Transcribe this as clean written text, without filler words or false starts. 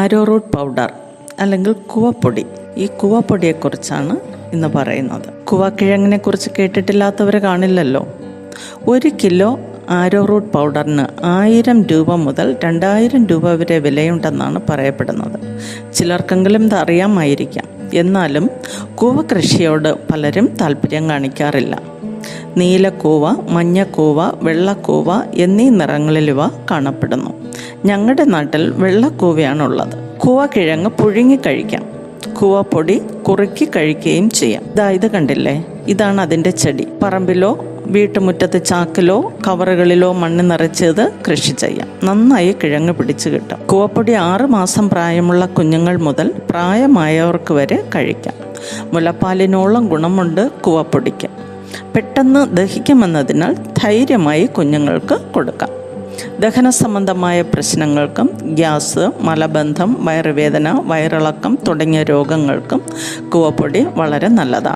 Arrowroot powder അല്ലെങ്കിൽ കൂവപ്പൊടി. ഈ കൂവപ്പൊടിയെക്കുറിച്ചാണ് ഇന്ന് പറയുന്നത്. കൂവക്കിഴങ്ങിനെ കുറിച്ച് കേട്ടിട്ടില്ലാത്തവർ കാണില്ലല്ലോ. 1 കിലോ ആരോറൂട്ട് പൗഡറിന് 1000 രൂപ മുതൽ 2000 രൂപ വരെ വിലയുണ്ടെന്നാണ് പറയപ്പെടുന്നത്. ചിലർക്കെങ്കിലും ഇത് അറിയാമായിരിക്കാം. എന്നാലും കൂവ കൃഷിയോട് പലരും താല്പര്യം കാണിക്കാറില്ല. നീലക്കൂവ, മഞ്ഞക്കൂവ, വെള്ളക്കൂവ എന്നീ നിറങ്ങളിൽ ഇവ കാണപ്പെടുന്നു. ഞങ്ങളുടെ നാട്ടിൽ വെള്ളക്കൂവയാണുള്ളത്. കൂവക്കിഴങ്ങ് പുഴുങ്ങി കഴിക്കാം. കൂവപ്പൊടി കുറുക്കി കഴിക്കുകയും ചെയ്യാം. ഇത് കണ്ടില്ലേ, ഇതാണ് അതിൻ്റെ ചെടി. പറമ്പിലോ വീട്ടുമുറ്റത്ത് ചാക്കിലോ കവറുകളിലോ മണ്ണ് നിറച്ചത് കൃഷി ചെയ്യാം. നന്നായി കിഴങ്ങ് പിടിച്ചു കിട്ടും. കൂവപ്പൊടി 6 മാസം പ്രായമുള്ള കുഞ്ഞുങ്ങൾ മുതൽ പ്രായമായവർക്ക് വരെ കഴിക്കാം. മുലപ്പാലിനോളം ഗുണമുണ്ട് കൂവപ്പൊടിക്ക്. പെട്ടെന്ന് ദഹിക്കുമെന്നതിനാൽ ധൈര്യമായി കുഞ്ഞുങ്ങൾക്ക് കൊടുക്കാം. ദഹന സംബന്ധമായ പ്രശ്നങ്ങൾക്കും ഗ്യാസ്, മലബന്ധം, വയറുവേദന, വയറിളക്കം തുടങ്ങിയ രോഗങ്ങൾക്കും കൂവപ്പൊടി വളരെ നല്ലതാണ്.